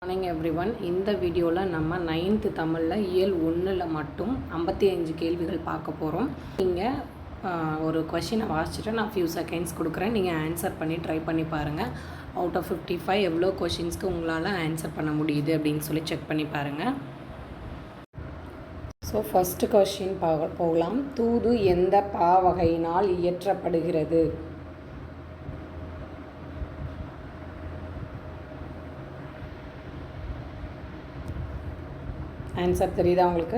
Morning everyone. இந்த வீடியோவில் நம்ம 9th தமிழில் இயல் 1ல் மட்டும் 55 கேள்விகள் பார்க்க போகிறோம். நீங்கள் ஒரு கொஷினை வாசிச்சுட்டு நான் ஃபியூ செகண்ட்ஸ் கொடுக்குறேன். நீங்கள் ஆன்சர் பண்ணி ட்ரை பண்ணி பாருங்கள். அவுட் ஆஃப் 55 எவ்வளோ கொஷின்ஸ்க்கு உங்களால் ஆன்சர் பண்ண முடியுது அப்படின்னு சொல்லி செக் பண்ணி பாருங்கள். ஸோ ஃபஸ்ட்டு கொஷின் போகலாம். தூது எந்த பாவகையினால் இயற்றப்படுகிறது? ஆன்சர் தெரியுதா உங்களுக்கு?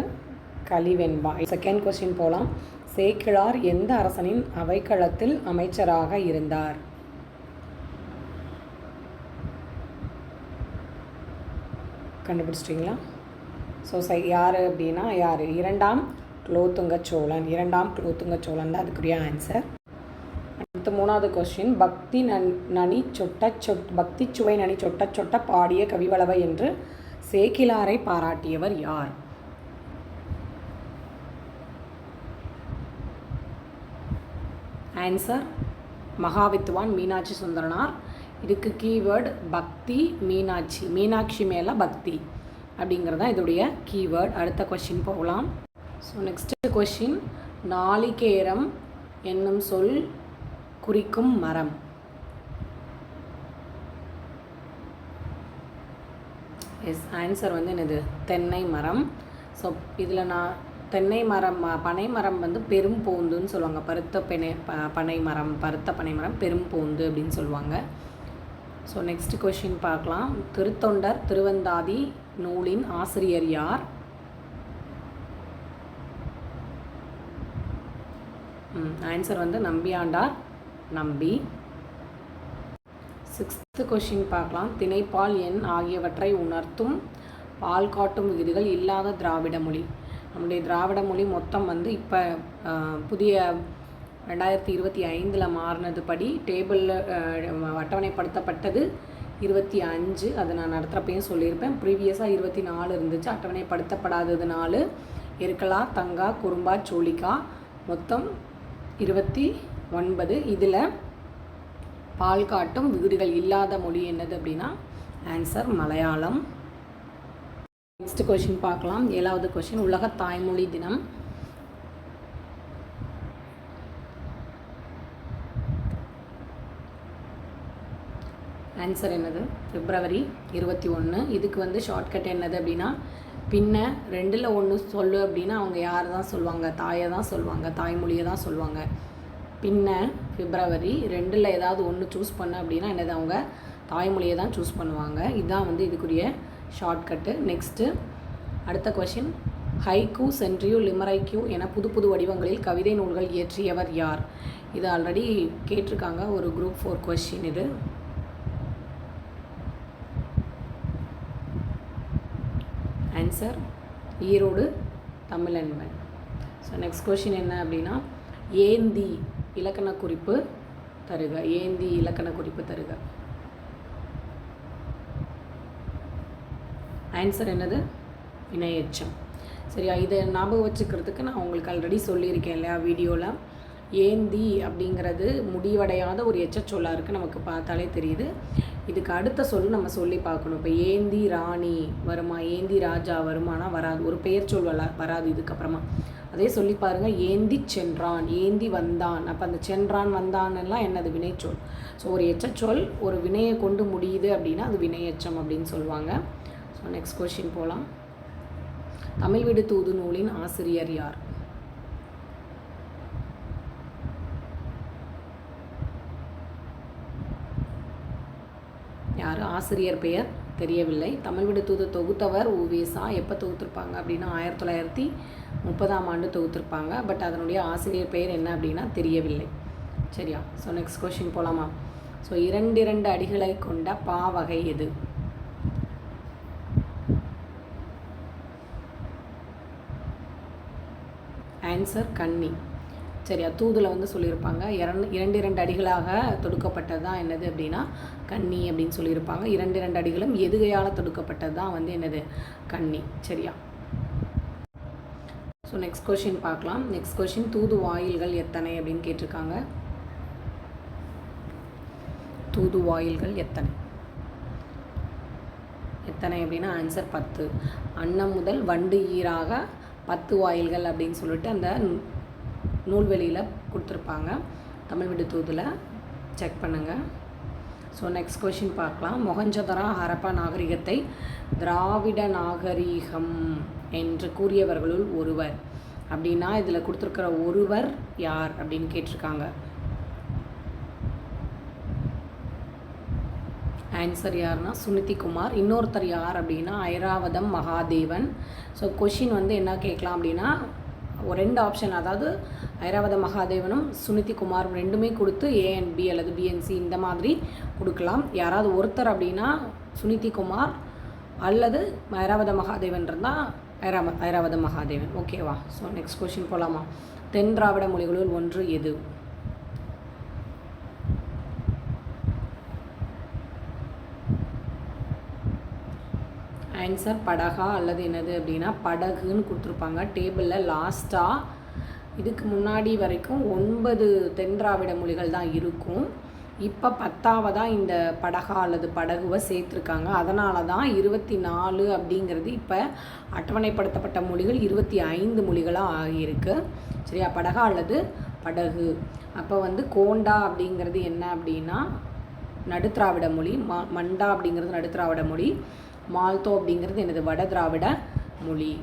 கலிவெண்பா. செகண்ட் கொஸ்டின் போகலாம். சேக்கிழார் எந்த அரசனின் அவைக்களத்தில் அமைச்சராக இருந்தார்? கண்டுபிடிச்சிட்டிங்களா? ஸோ யார் அப்படின்னா யார்? இரண்டாம் குலோத்துங்க சோழன் தான் அதுக்குரிய ஆன்சர். அடுத்து மூணாவது கொஸ்டின். பக்தி சுவை நனி சொட்ட சொட்ட பாடிய கவிவளவை என்று சேக்கிழாரை பாராட்டியவர் யார்? ஆன்சர் மகாவித்வான் மீனாட்சி சுந்தரனார். இதுக்கு கீவேர்டு பக்தி மீனாட்சி. மீனாட்சி மேலே பக்தி அப்படிங்கிறது தான் இதோடைய கீவேர்டு. அடுத்த கொஸ்டின் போகலாம். So next question. நாளிகேரம் என்னும் சொல் குறிக்கும் மரம். ஆன்சர் வந்து என்னது? தென்னை மரம். ஸோ இதில் நான் தென்னை மரம் பனை மரம் வந்து பெரும் போந்துன்னு சொல்லுவாங்க. பருத்த பனை மரம் பெரும் போந்து அப்படின்னு சொல்லுவாங்க. ஸோ நெக்ஸ்ட் கொஷின் பார்க்கலாம். திருத்தொண்டர் திருவந்தாதி நூலின் ஆசிரியர் யார்? ஆன்சர் வந்து நம்பியாண்டார் நம்பி. சிக்ஸ்த்து கொஷின் பார்க்கலாம். திணைப்பால் எண் ஆகியவற்றை உணர்த்தும் பால் காட்டும் விகுதிகள் இல்லாத திராவிட மொழி. நம்முடைய திராவிட மொழி மொத்தம் வந்து இப்போ புதிய 2025 மாறினது படி டேபிளில் அட்டவணைப்படுத்தப்பட்டது 25. அதை நான் நடத்துகிறப்பையும் சொல்லியிருப்பேன். ப்ரீவியஸாக 24 இருந்துச்சு. அட்டவணைப்படுத்தப்படாதது 4. எருக்கலா, தங்கா, குறும்பா, சோழிக்கா, மொத்தம் 29. இதில் பால் காட்டும் விகுதிகள் இல்லாத மொழி என்னது அப்படின்னா ஆன்சர் மலையாளம். நெக்ஸ்ட் கொஷின் பார்க்கலாம். 7வது கொஷின். உலக தாய்மொழி தினம். ஆன்சர் என்னது? பிப்ரவரி 21. இதுக்கு வந்து ஷார்ட்கட் என்னது அப்படின்னா பின்ன 2ல் 1 சொல்லு அப்படின்னா அவங்க யார் தான் சொல்லுவாங்க? தாயை தான் சொல்லுவாங்க, தாய்மொழியை தான் சொல்லுவாங்க. பின்ன பிப்ரவரி 2ல் ஏதாவது ஒன்று சூஸ் பண்ண அப்படின்னா என்னது? அவங்க தாய்மொழியை தான் சூஸ் பண்ணுவாங்க. இதுதான் வந்து இதுக்குரிய ஷார்ட்கட்டு. நெக்ஸ்ட்டு அடுத்த கொஷின். ஹைக்கூ, சென்ட்ரியூ, லிமரைக்யூ என புது புது வடிவங்களில் கவிதை நூல்கள் இயற்றியவர் யார்? இது ஆல்ரெடி கேட்டிருக்காங்க. ஒரு குரூப் 4 கொஷின் இது. Answer Erode Tamilanban. So next question என்ன அப்படின்னா ஏந்தி இலக்கண குறிப்பு தருக. ஏந்தி இலக்கண குறிப்பு தருக. ஆன்சர் என்னது? வினையெச்சம். சரியா? இதை ஞாபகம் வச்சுக்கிறதுக்கு நான் உங்களுக்கு ஆல்ரெடி சொல்லியிருக்கேன் இல்லையா வீடியோவில். ஏந்தி அப்படிங்கிறது முடிவடையாத ஒரு எச்சச்சொல்லாக இருக்குது. நமக்கு பார்த்தாலே தெரியுது. இதுக்கு அடுத்த சொல் நம்ம சொல்லி பார்க்கணும். இப்போ ஏந்தி ராணி வருமா? ஏந்தி ராஜா வருமானா வராது. ஒரு பெயர் சொல் வராது இதுக்கப்புறமா. அதே சொல்லி பாருங்கள். ஏந்தி சென்றான், ஏந்தி வந்தான். அப்போ அந்த சென்றான் வந்தான்லாம் என்னது? வினைச்சொல். ஸோ ஒரு எச்சச்சொல் ஒரு வினையை கொண்டு முடியுது அப்படின்னா அது வினையெச்சம் அப்படின்னு சொல்லுவாங்க. ஸோ நெக்ஸ்ட் கொஷின் போகலாம். தமிழ் விடு தூது நூலின் ஆசிரியர் யார்? யார்? ஆசிரியர் பெயர் தெரியவில்லை. தமிழ் விடு தூது தொகுத்தவர் உவேசா. எப்போ தொகுத்துருப்பாங்க அப்படின்னா 1930 தொகுத்துருப்பாங்க. பட் அதனுடைய ஆசிரியர் பெயர் என்ன அப்படின்னா தெரியவில்லை. சரியா? ஸோ நெக்ஸ்ட் கொஷின் போகலாமா? ஸோ 2 அடிகளை கொண்ட பாவகை எது? ஆன்சர் கன்னி. சரியா? தூதில் வந்து சொல்லியிருப்பாங்க 2 அடிகளாக தொடுக்கப்பட்டது தான் என்னது அப்படின்னா கன்னி அப்படின்னு சொல்லியிருப்பாங்க. 2 அடிகளும் எதுகையால் தொடுக்கப்பட்டது தான் வந்து என்னது? கன்னி. சரியா? ஸோ நெக்ஸ்ட் கொஷின் பார்க்கலாம். Next question. தூது வாயில்கள் எத்தனை அப்படின்னு கேட்டிருக்காங்க. தூது வாயில்கள் எத்தனை? எத்தனை அப்படின்னா ஆன்சர் 10. அன்னம் முதல் வண்டு ஈராக 10 வாயில்கள் அப்படின்னு சொல்லிட்டு அந்த நூல்வெளியில் கொடுத்துருப்பாங்க. தமிழ் விடு தூதில் செக் பண்ணுங்கள். ஸோ நெக்ஸ்ட் கொஷின் பார்க்கலாம். மொஹஞ்சதாரோ ஹரப்பா நாகரிகத்தை திராவிட நாகரிகம் என்று கூறியவர்களுள் ஒருவர் அப்படின்னா இதில் கொடுத்துருக்கிற ஒருவர் யார் அப்படின்னு கேட்டிருக்காங்க. ஆன்சர் யாருன்னா சுனிதி குமார். இன்னொருத்தர் யார் அப்படின்னா ஐராவதம் மகாதேவன். ஸோ கொஷின் வந்து என்ன கேட்கலாம் அப்படின்னா 2 ஆப்ஷன், அதாவது ஐராவத மகாதேவனும் சுனிதி குமார் ரெண்டுமே கொடுத்து ஏ அண்ட் பி அல்லது பிஎன்சி இந்த மாதிரி கொடுக்கலாம். யாராவது ஒருத்தர் அப்படின்னா சுனிதி குமார் அல்லது ஐராவத மகாதேவன் இருந்தால் ஐராவத மகாதேவன். ஓகேவா? ஸோ நெக்ஸ்ட் கொஷின் போகலாமா? தென் திராவிட மொழிகளுள் ஒன்று எது? ஆன்சர் படகா அல்லது என்னது அப்படின்னா படகுன்னு கொடுத்துருப்பாங்க டேபிளில் லாஸ்ட்டாக. இதுக்கு முன்னாடி வரைக்கும் 9 தென் திராவிட மொழிகள் தான் இருக்கும். இப்போ 10ஆவதாக இந்த படகா அல்லது படகுவை சேர்த்துருக்காங்க. அதனால தான் 24 அப்படிங்கிறது இப்போ அட்டவணைப்படுத்தப்பட்ட மொழிகள் 25 மொழிகளாக ஆகியிருக்கு. சரியா? படகா அல்லது படகு. அப்போ வந்து கோண்டா அப்படிங்கிறது என்ன அப்படின்னா நடுத்திராவிட மொழி, மண்டா அப்படிங்கிறது நடுத்திராவிட மொழி, மால்தோ அப்படிங்கிறது எனது வட திராவிட மொழி.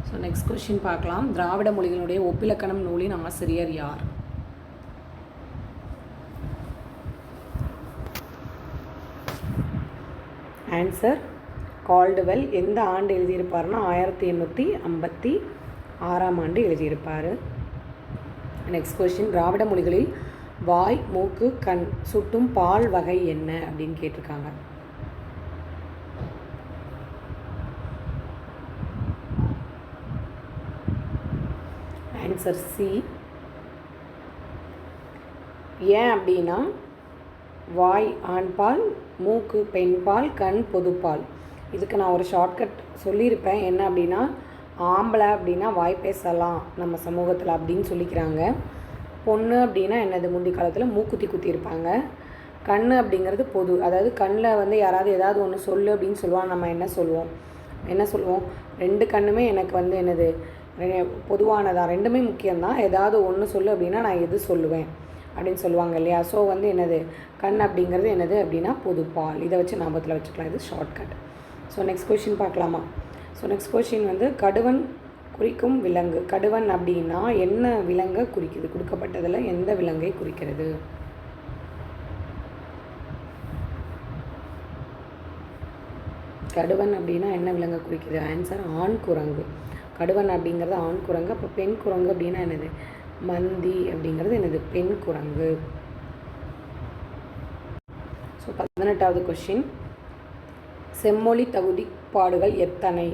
ஸோ நெக்ஸ்ட் கொஸ்டின் பார்க்கலாம். திராவிட மொழிகளுடைய ஒப்பிலக்கணம் நூலின் ஆசிரியர் யார்? Answer Caldwell. எந்த ஆண்டு எழுதியிருப்பார்னா 1856ஆம் ஆண்டு எழுதியிருப்பார். Next question. திராவிட மொழிகளில் வாய், மூக்கு, கண் சுட்டும் பால் வகை என்ன அப்படின்னு கேட்டிருக்காங்க. Answer C. ஏன் அப்படின்னா வாய் ஆண்பால், மூக்கு பெண்பால், கண் பொதுப்பால். இதுக்கு நான் ஒரு ஷார்ட்கட் சொல்லியிருப்பேன். என்ன அப்படின்னா ஆம்பளை அப்படின்னா வாய் பேசலாம் நம்ம சமூகத்தில் அப்படின்னு சொல்லிக்கிறாங்க. பொண்ணு அப்படின்னா என்னது முந்தி காலத்தில் மூக்குத்தி குத்தியிருப்பாங்க. கண் அப்படிங்கிறது பொது, அதாவது கண்ணில் வந்து யாராவது ஏதாவது ஒன்று சொல்லு அப்படின்னு சொல்லுவாங்க. நம்ம என்ன சொல்லுவோம்? 2 கண்ணுமே எனக்கு வந்து என்னது பொதுவானதான், 2மே முக்கியம்தான். ஏதாவது ஒன்று சொல்லு அப்படின்னா நான் எது சொல்லுவேன் அப்படின்னு சொல்லுவாங்க இல்லையா? ஸோ வந்து என்னது கண் அப்படிங்கிறது என்னது அப்படின்னா பொதுப்பால். இதை வச்சு ஞாபகத்தில் வச்சுக்கலாம். இது ஷார்ட்கட். ஸோ நெக்ஸ்ட் கொஷின் பார்க்கலாமா? ஸோ நெக்ஸ்ட் கொஷின் வந்து கடுவன் குறிக்கும் விலங்கு. கடுவன் அப்படின்னா என்ன விலங்கை குறிக்குது? கொடுக்கப்பட்டதில் எந்த விலங்கை குறிக்கிறது? கடுவன் அப்படின்னா என்ன விலங்கை குறிக்குது? ஆன்சர் ஆண் குரங்கு. கடுவன் அப்படிங்கிறது ஆண் குரங்கு. அப்போ பெண் குரங்கு அப்படின்னா என்னது? மந்தி அப்படிங்கிறது என்னது? பெண் குரங்கு. ஸோ 18வது கொஷின். செம்மொழி தகுதிப்பாடுகள் எத்தனை?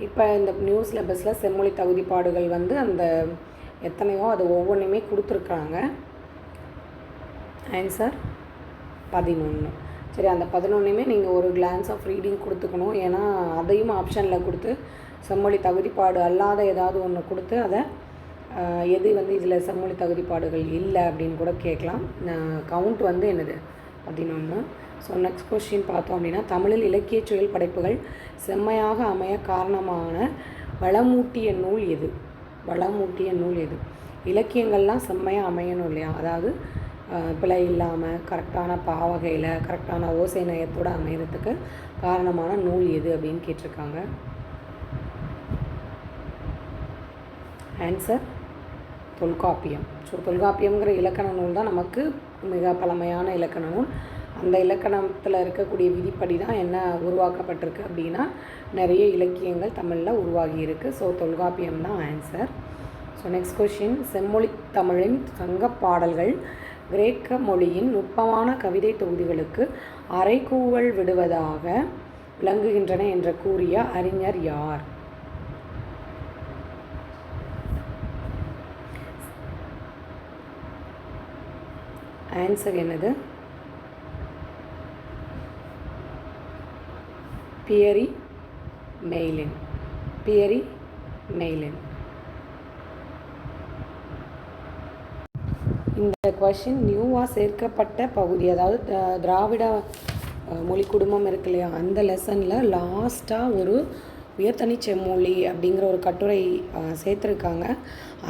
இப்போ இந்த நியூ சிலபஸில் செம்மொழி தகுதிப்பாடுகள் வந்து அந்த எத்தனையோ அது ஒவ்வொன்றுமே கொடுத்துருக்காங்க. ஆன்சர் 11. சரி, அந்த 11மே நீங்கள் ஒரு கிளான்ஸ் ஆஃப் ரீடிங் கொடுத்துக்கணும். ஏன்னா அதையும் ஆப்ஷனில் கொடுத்து செம்மொழி தகுதிப்பாடு அல்லாத ஏதாவது ஒன்று கொடுத்து அதை எது வந்து இதில் செம்மொழி தகுதிப்பாடுகள் இல்லை அப்படின்னு கூட கேட்கலாம். கவுண்ட் வந்து என்னது? 11. ஸோ நெக்ஸ்ட் கொஸ்டின் பார்த்தோம் அப்படின்னா தமிழில் இலக்கிய செயல் படைப்புகள் செம்மையாக அமைய காரணமான வளமூட்டிய நூல் எது? வளமூட்டிய நூல் எது? இலக்கியங்கள்லாம் செம்மையாக அமையணும் இல்லையா? அதாவது பிழை இல்லாமல் கரெக்டான பாவகையில் கரெக்டான ஓசை நயத்தோடு அமைகிறதுக்கு காரணமான நூல் எது அப்படின்னு கேட்டிருக்காங்க. ஆன்சர் தொல்காப்பியம். ஸோ தொல்காப்பியங்கிற இலக்கண நூல் தான் நமக்கு மிக பழமையான இலக்கண நூல். அந்த இலக்கணத்தில் இருக்கக்கூடிய விதிப்படி தான் என்ன உருவாக்கப்பட்டிருக்கு அப்படின்னா நிறைய இலக்கியங்கள் தமிழில் உருவாகி இருக்குது. ஸோ தொல்காப்பியம் தான் ஆன்சர். So next question. செம்மொழி தமிழின் சங்க பாடல்கள் கிரேக்க மொழியின் நுட்பமான கவிதை தொகுதிகளுக்கு அரைக்கூவல் விடுவதாக விளங்குகின்றன என்று கூறிய அறிஞர் யார்? ஆன்சர் என்னது? Peary myelin. Peary myelin. இந்த கொஷின் நியூவாக சேர்க்கப்பட்ட பகுதி, அதாவது திராவிட மொழி குடும்பம் இருக்கு இல்லையா, அந்த லெசனில் லாஸ்ட்டாக ஒரு உயர்தனி செம்மொழி அப்படிங்கிற ஒரு கட்டுரை சேர்த்துருக்காங்க.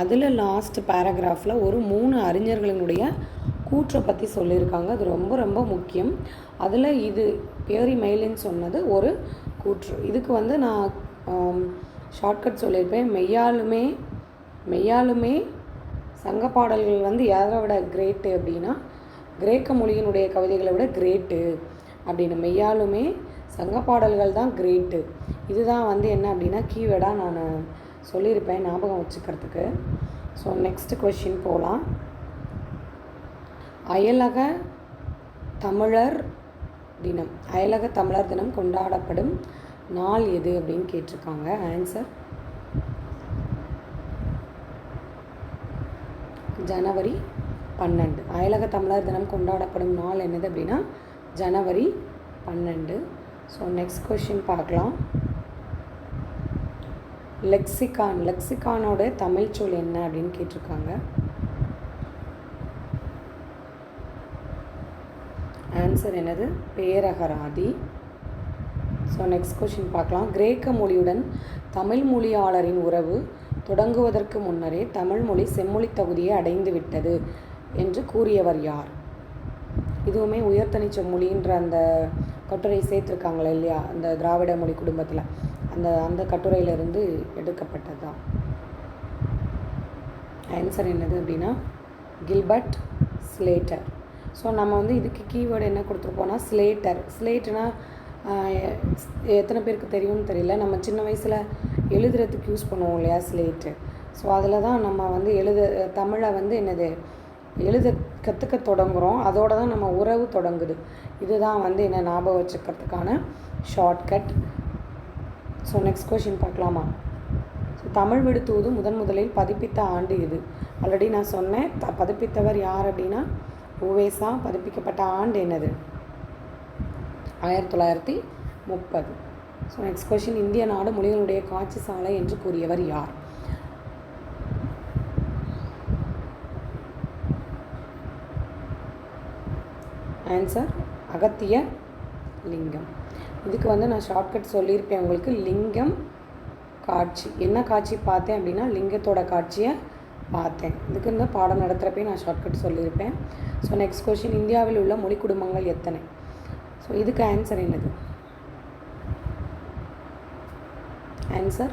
அதில் லாஸ்ட் பேராகிராஃபில் ஒரு 3 அறிஞர்களினுடைய கூற்றை பற்றி சொல்லியிருக்காங்க. அது ரொம்ப ரொம்ப முக்கியம். அதில் இது பியரி மெய்லின் சொன்னது ஒரு கூற்று. இதுக்கு வந்து நான் ஷார்ட்கட் சொல்லியிருப்பேன். மெய்யாலுமே சங்க பாடல்கள் வந்து யாரை விட கிரேட்டு அப்படின்னா கிரேக்க மொழியினுடைய கவிதைகளை விட கிரேட்டு அப்படின்னு. மெய்யாலுமே சங்க பாடல்கள் தான் கிரேட்டு. இதுதான் வந்து என்ன அப்படின்னா கீவேர்டாக நான் சொல்லியிருப்பேன் ஞாபகம் வச்சுக்கிறதுக்கு. ஸோ நெக்ஸ்ட் கொஷின் போகலாம். அயலக தமிழர் தினம் கொண்டாடப்படும் நாள் எது அப்படின்னு கேட்டிருக்காங்க. ஆன்சர் ஜனவரி 12. அயலக தமிழர் தினம் கொண்டாடப்படும் நாள் என்னது அப்படின்னா ஜனவரி 12. ஸோ நெக்ஸ்ட் கொஷின் பார்க்கலாம். லெக்சிகானோட தமிழ் சொல் என்ன அப்படின்னு கேட்டிருக்காங்க. ஆன்சர் என்னது? பேரகராதி. ஸோ நெக்ஸ்ட் கொஷின் பார்க்கலாம். கிரேக்க மொழியுடன் தமிழ் மொழியாளரின் உறவு தொடங்குவதற்கு முன்னரே தமிழ் மொழி செம்மொழி தகுதியை அடைந்து விட்டது என்று கூறியவர் யார்? இதுவுமே உயர்தனி செம்மொழின்ற அந்த கட்டுரை சேர்த்துருக்காங்களே இல்லையா, அந்த திராவிட மொழி குடும்பத்தில் அந்த கட்டுரையிலிருந்து எடுக்கப்பட்டது தான். ஆன்சர் என்னது அப்படின்னா கில்பர்ட் ஸ்லேட்டர். ஸோ நம்ம வந்து இதுக்கு கீவேர்டு என்ன கொடுத்துருப்போம்னா ஸ்லேட்டுனா எத்தனை பேருக்கு தெரியும்னு தெரியல. நம்ம சின்ன வயசில் எழுதுறதுக்கு யூஸ் பண்ணுவோம் இல்லையா ஸ்லேட்டு. ஸோ அதில் தான் நம்ம வந்து தமிழை வந்து எழுத கற்றுக்க தொடங்குகிறோம். அதோடு தான் நம்ம உறவு தொடங்குது. இதுதான் வந்து என்ன ஞாபகம் வச்சுக்கிறதுக்கான ஷார்ட்கட். ஸோ நெக்ஸ்ட் கொஷின் பார்க்கலாமா? ஸோ தமிழ் விடுத்தூது முதலில் பதிப்பித்த ஆண்டு இது. ஆல்ரெடி நான் சொன்னேன் பதிப்பித்தவர் யார் அப்படின்னா உவேசா. பதிப்பிக்கப்பட்ட ஆண்டு என்னது? 1930. So next question. இந்திய நாடு மொழிகளுடைய காட்சி சாலை என்று கூறியவர் யார்? ஆன்சர் அகத்திய லிங்கம். இதுக்கு வந்து நான் ஷார்ட்கட் சொல்லியிருப்பேன் உங்களுக்கு. லிங்கம் காட்சி. என்ன காட்சி பார்த்தேன் அப்படின்னா லிங்கத்தோட காட்சியை பார்த்தேன். இதுக்கு இந்த பாடம் நடத்துகிறப்பே நான் ஷார்ட்கட் சொல்லியிருப்பேன். So next question. இந்தியாவில் உள்ள மொழி குடும்பங்கள் எத்தனை? ஸோ இதுக்கு ஆன்சர் என்னது? ஆன்சர்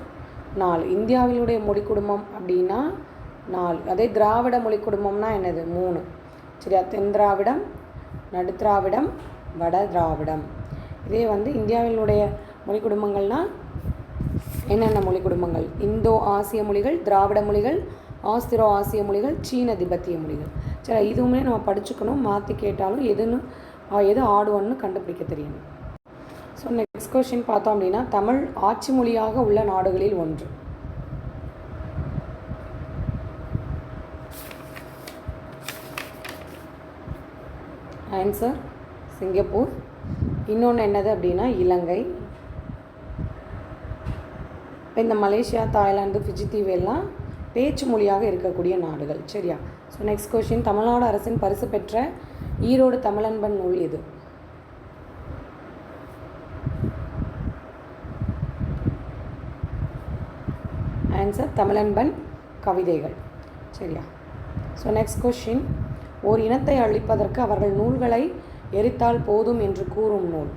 4. இந்தியாவிலுடைய மொழி குடும்பம் அப்படின்னா 4. அதே திராவிட மொழி குடும்பம்னா என்னது? 3. சரியா? தென் திராவிடம், நடு திராவிடம், வட திராவிடம். இதே வந்து இந்தியாவினுடைய மொழி குடும்பங்கள்னால் என்னென்ன மொழி குடும்பங்கள்? இந்தோ ஆசிய மொழிகள், திராவிட மொழிகள், ஆஸ்திரோ ஆசிய மொழிகள், சீன திபெத்திய மொழிகள். சரி, இதுவுமே நம்ம படிச்சுக்கணும். மாற்றி கேட்டாலும் எது ஆடுவோன்னு கண்டுபிடிக்க தெரியணும். ஸோ நெக்ஸ்ட் கொஷின் பார்த்தோம் அப்படின்னா தமிழ் ஆட்சி மொழியாக உள்ள நாடுகளில் ஒன்று. Answer Singapore. இன்னொன்று என்னது அப்படின்னா இலங்கை. இந்த மலேசியா, தாய்லாந்து, ஃபிஜி தீவு எல்லாம் பேச்சு மொழியாக இருக்கக்கூடிய நாடுகள். சரியா? So next question. தமிழ்நாடு அரசின் பரிசு பெற்ற ஈரோடு தமிழன்பன் நூல் எது? ஆன்சர் தமிழன்பன் கவிதைகள். சரியா? So next question. ஓர் இனத்தை அழிப்பதற்கு அவர்கள் நூல்களை எரித்தால் போதும் என்று கூறும் நூல்.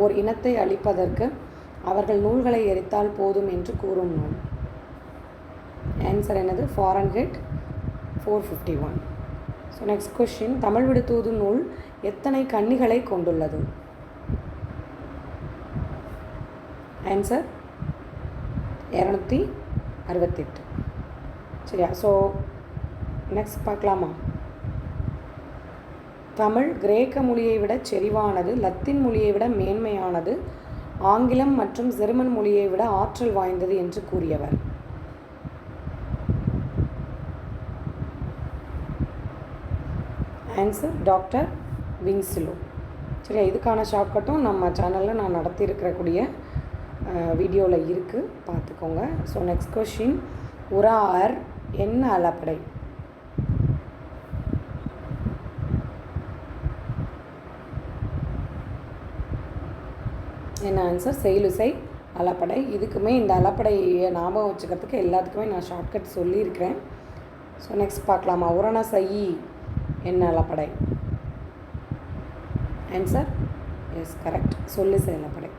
ஓர் இனத்தை அழிப்பதற்கு அவர்கள் நூல்களை எரித்தால் போதும் என்று கூறும் நூல். ஆன்சர் என்னது? ஃபாரன்ஹீட் 451. So next question. தமிழ் விடுத்தூது நூல் எத்தனை கன்னிகளை கொண்டுள்ளது? ஆன்சர் 268. சரியா? ஸோ நெக்ஸ்ட் பார்க்கலாமா? தமிழ் கிரேக்க மொழியை விட செறிவானது, லத்தீன் மொழியை விட மேன்மையானது, ஆங்கிலம் மற்றும் ஜெர்மன் மொழியை விட ஆற்றல் வாய்ந்தது என்று கூறியவர். Answer doctor Winslow. சரியா? இதுக்கான ஷார்ட்கட்டும் நம்ம சேனலில் நான் நடத்தியிருக்கக்கூடிய வீடியோவில் இருக்குது, பார்த்துக்கோங்க. So next question. உரார் என்ன அளபடை? என்ன ஆன்சர்? செய்யுளிசை அலப்படை. இதுக்குமே இந்த அலப்படையை ஞாபகம் வச்சுக்கிறதுக்கு எல்லாத்துக்குமே நான் ஷார்ட்கட் சொல்லியிருக்கிறேன். ஸோ நெக்ஸ்ட் பார்க்கலாமா? உரணசையி என்ன அலப்படை? ஆன்சர் எஸ் கரெக்ட், சொல்லிசை அலப்படை.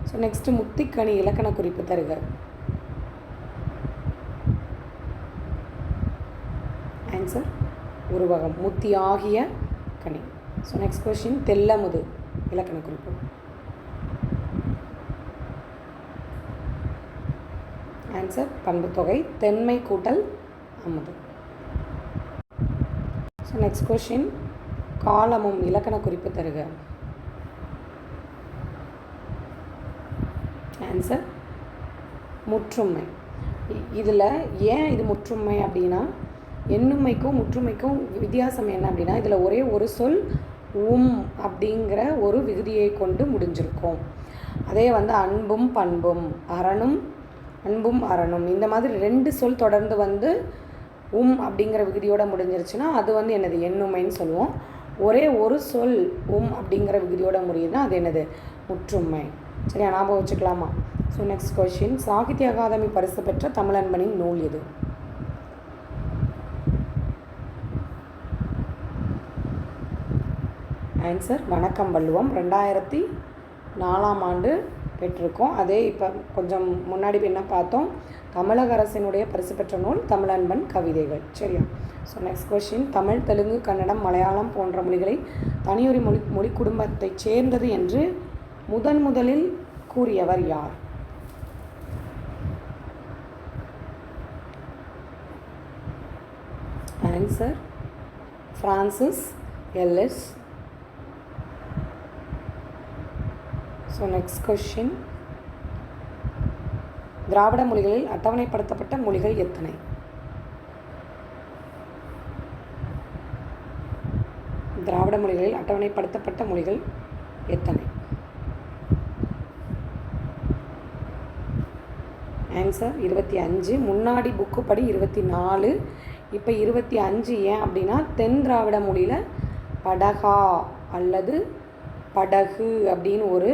ஸோ நெக்ஸ்ட்டு முத்திக்கனி இலக்கண குறிப்பு தருக. ஆன்சர் உருவகம், முத்தி ஆகிய கனி. ஸோ நெக்ஸ்ட் கொஸ்டின் தெல்லமுது இலக்கண குறிப்பு. ஆன்சர் பண்புத்தொகை, தென்மை கூட்டல் அமுது. ஸோ நெக்ஸ்ட் கொஸ்டின் காலமும் இலக்கண குறிப்பு தருக. ஆன்சர் முற்றுமை. இதில் ஏன் இது முற்றுமை அப்படின்னா, எண்ணுமைக்கும் முற்றுமைக்கும் வித்தியாசம் என்ன அப்படின்னா, இதில் ஒரே ஒரு சொல் அப்படிங்கிற ஒரு விகுதியை கொண்டு முடிஞ்சிருக்கும். அதே வந்து அன்பும் பண்பும், அன்பும் அரணும் இந்த மாதிரி 2 சொல் தொடர்ந்து வந்து அப்படிங்கிற விகுதியோடு முடிஞ்சிருச்சுன்னா அது வந்து என்னது? எண்ணுமைன்னு சொல்லுவோம். ஒரே ஒரு சொல் அப்படிங்கிற விகுதியோட முடியுதுன்னா அது என்னது? முற்றுமை. சரியா, ஞாபகம் வச்சுக்கலாமா? So next question Sahitya Akademi பரிசு பெற்ற தமிழன்பனின் நூல் எது? ஆன்சர் வணக்கம் வள்ளுவம். 2004ஆம் ஆண்டு பெற்றிருக்கோம். அதே இப்போ கொஞ்சம் முன்னாடி என்ன பார்த்தோம்? தமிழக அரசினுடைய பரிசு பெற்ற நூல் தமிழன்பன் கவிதைகள். சரியா? So next question Tamil, Telugu, Kannada, Malayalam போன்ற மொழிகளை தனியொரு மொழி குடும்பத்தைச் சேர்ந்தது என்று முதலில் கூறியவர் யார்? Answer Francis Ellis. So next question திராவிட மொழிகளில் அட்டவணைப்படுத்தப்பட்ட மொழிகள் எத்தனை? திராவிட மொழிகளில் அட்டவணைப்படுத்தப்பட்ட மொழிகள் எத்தனை? ஆன்சர் 25. முன்னாடி புக்கு படி 24, இப்போ 25. ஏன் அப்படின்னா தென் திராவிட மொழியில் படகா அல்லது படகு அப்படின்னு ஒரு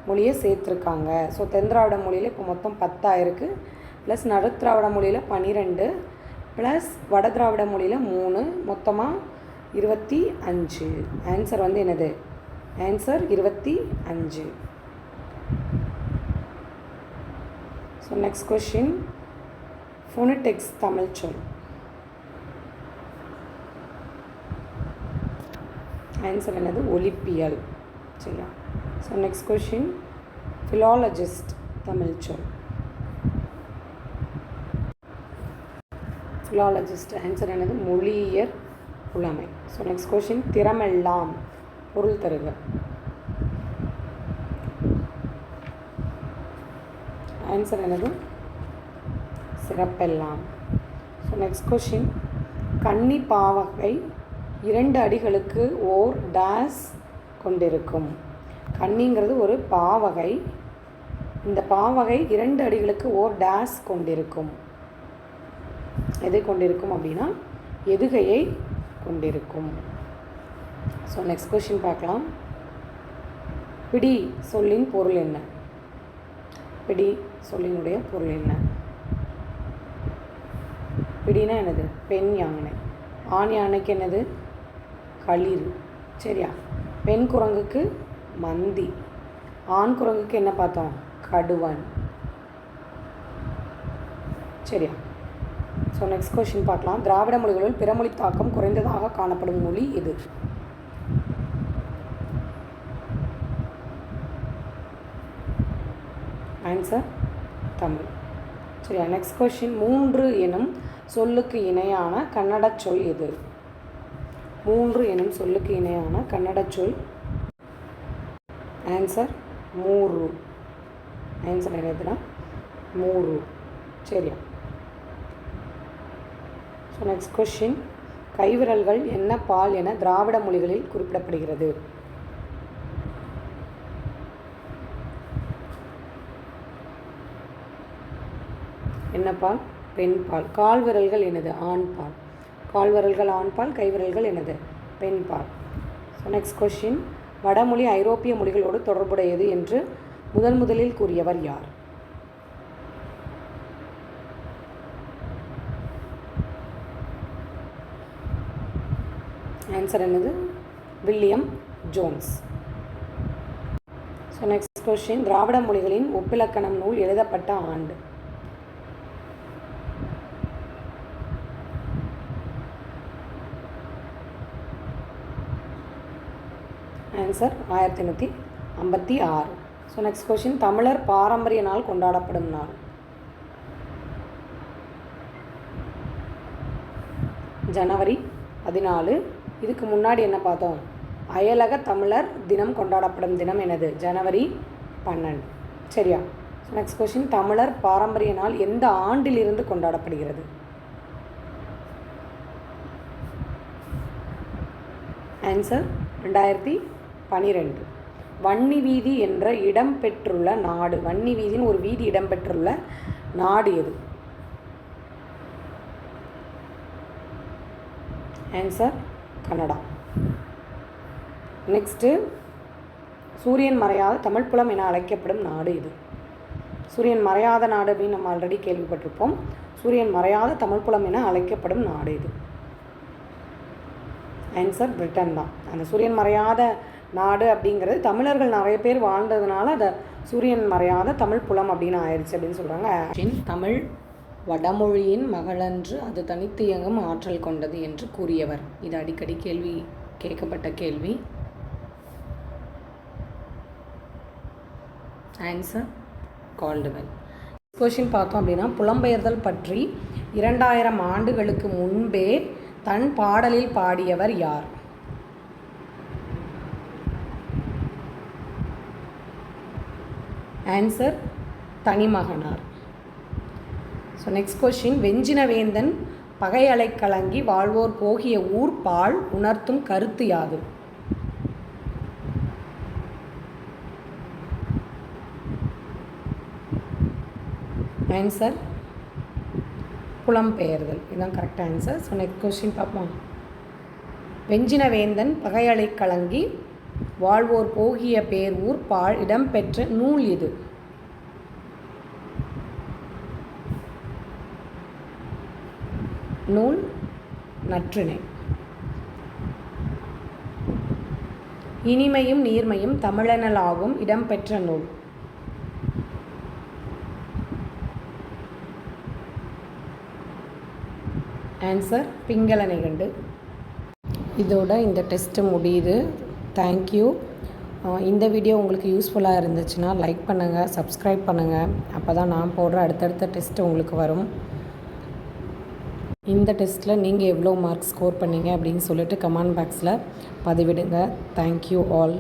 மொழியை சேர்த்துருக்காங்க. ஸோ தென் திராவிட மொழியில் இப்போ மொத்தம் 10 ஆயிருக்கு, ப்ளஸ் நடு திராவிட மொழியில் 12, ப்ளஸ் வட திராவிட மொழியில் 3, மொத்தமாக 25. ஆன்சர் வந்து என்னது? Answer 25. So next question phonetics Tamil சொல். ஆன்சர் என்னது? ஒலிப்பியல். சரியா? ஸோ நெக்ஸ்ட் கொஸ்டின் ஃபிலாலஜிஸ்ட் தமிழ் சொல். ஃபிலாலஜிஸ்ட் ஆன்சர் என்னது? மொழியியற் புலமை. ஸோ நெக்ஸ்ட் கொஸ்டின் திறமெல்லாம் பொருள் தருக. ஆன்சர் என்னது? சிறப்பெல்லாம். ஸோ நெக்ஸ்ட் கொஸ்டின் கன்னி பாவகை 2 அடிகளுக்கு ஓர் டேஸ் கொண்டிருக்கும். கன்னிங்கிறது ஒரு பாவகை. இந்த பாவகை 2 அடிகளுக்கு ஓர் டேஸ் கொண்டிருக்கும். எதை கொண்டிருக்கும் அப்படின்னா எதுகையை கொண்டிருக்கும். ஸோ நெக்ஸ்ட் கொஸ்டின் பார்க்கலாம். பிடி சொல்லின் பொருள் என்ன? பிடி சொல்லினுடைய பொருள் என்ன? பிடினா என்னது? பெண் யானை. ஆண் யானைக்கு என்னது? களிறு. சரியா? பெண் குரங்குக்கு மந்தி. ஆண் குரங்குக்கு என்ன பார்த்தோம்? கடுவன். சரியா? ஸோ நெக்ஸ்ட் கொஸ்டின் பார்க்கலாம். திராவிட மொழிகளில் பிறமொழி தாக்கம் குறைந்ததாக காணப்படும் மொழி எது? ஆன்சர் தமிழ். சரியா? நெக்ஸ்ட் கொஸ்டின் 3 எனும் சொல்லுக்கு இணையான கன்னட சொல் எது? 3 எனும் சொல்லுக்கு இணையான கன்னட சொல். ஆன்சர் மூரு. ஆன்சர் என்னதுன்னா மூரு. சரியா? ஸோ நெக்ஸ்ட் கொஸ்டின் கைவிரல்கள் என்ன பால் என திராவிட மொழிகளில் குறிப்பிடப்படுகிறது? என்ன பால்? பெண் பால். கால் விரல்கள் என்னது? ஆண் பால். கால் விரல்கள் ஆண் பால், கைவிரல்கள் என்னது? பெண் பால். ஸோ நெக்ஸ்ட் கொஸ்டின் வடமொழி ஐரோப்பிய மொழிகளோடு தொடர்புடையது என்று முதலில் கூறியவர் யார்? ஆன்சர் என்னது? William Jones. So next question, திராவிட மொழிகளின் ஒப்பிலக்கணம் நூல் எழுதப்பட்ட ஆண்டு? ஆன்சர் 1856. ஸோ நெக்ஸ்ட் கொஸ்டின், தமிழர் பாரம்பரிய நாள் கொண்டாடப்படும் நாள்? ஜனவரி 14. இதுக்கு முன்னாடி என்ன பார்த்தோம்? அயலக தமிழர் தினம் கொண்டாடப்படும் தினம் என்னது? ஜனவரி 12. சரியா? ஸோ நெக்ஸ்ட் கொஸ்டின், தமிழர் பாரம்பரிய நாள் எந்த ஆண்டிலிருந்து கொண்டாடப்படுகிறது? ஆன்சர் 2012. வன்னி வீதி என்ற இடம்பெற்றுள்ள நாடு, வன்னி வீதின்னு ஒரு வீதி இடம்பெற்றுள்ள நாடு எது? Answer Canada. நெக்ஸ்ட்டு, சூரியன் மறையாத தமிழ் புலம் என அழைக்கப்படும் நாடு இது? சூரியன் மறையாத நாடு அப்படின்னு நம்ம ஆல்ரெடி கேள்விப்பட்டிருப்போம். சூரியன் மறையாத தமிழ் புலம் என அழைக்கப்படும் நாடு இது? ஆன்சர் பிரிட்டன் தான். அந்த சூரியன் மறையாத நாடு அப்படிங்கிறது தமிழர்கள் நிறைய பேர் வாழ்ந்ததுனால அதை சூரியன் மறையாத தமிழ் புலம் அப்படின்னு ஆயிடுச்சு அப்படின்னு சொல்கிறாங்க. தமிழ் வடமொழியின் மகளன்று அது தனித்து இயங்கும் ஆற்றல் கொண்டது என்று கூறியவர்? இது அடிக்கடி கேள்வி கேட்கப்பட்ட கேள்வி. Answer Caldwell. கொஷின் பார்த்தோம் அப்படின்னா, புலம்பெயர்தல் பற்றி 2000 ஆண்டுகளுக்கு முன்பே தன் பாடலில் பாடியவர் யார்? ஆன்சர் தனிமகனார். ஸோ நெக்ஸ்ட் கொஷின், வெஞ்சினவேந்தன் பகையலை கலங்கி வாழ்வோர் போகிய ஊர் பால் உணர்த்தும் கருத்து யாது? ஆன்சர் புலம்பெயர்தல். இதுதான் correct answer. So next question பார்ப்போம். வெஞ்சினவேந்தன் பகையலை கலங்கி வாழ்வோர் போகிய பேர் ஊர் பால் இடம்பெற்ற நூல் இது? நூல் நற்றிணை. இனிமையும் நீர்மையும் தமிழனலாகும் இடம்பெற்ற நூல்? ஆன்சர் பிங்கள நிகண்டு. இதோட இந்த டெஸ்ட்டு முடியுது. தேங்க்யூ. இந்த வீடியோ உங்களுக்கு யூஸ்ஃபுல்லாக இருந்துச்சுன்னா லைக் பண்ணுங்கள், சப்ஸ்கிரைப் பண்ணுங்கள். அப்போ தான் நான் போடுற அடுத்தடுத்த டெஸ்ட்டு உங்களுக்கு வரும். இந்த டெஸ்ட்டில் நீங்கள் எவ்வளோ மார்க் ஸ்கோர் பண்ணீங்க அப்படின்னு சொல்லிட்டு கமெண்ட் பாக்ஸில் பதிவிடுங்க. Thank you all.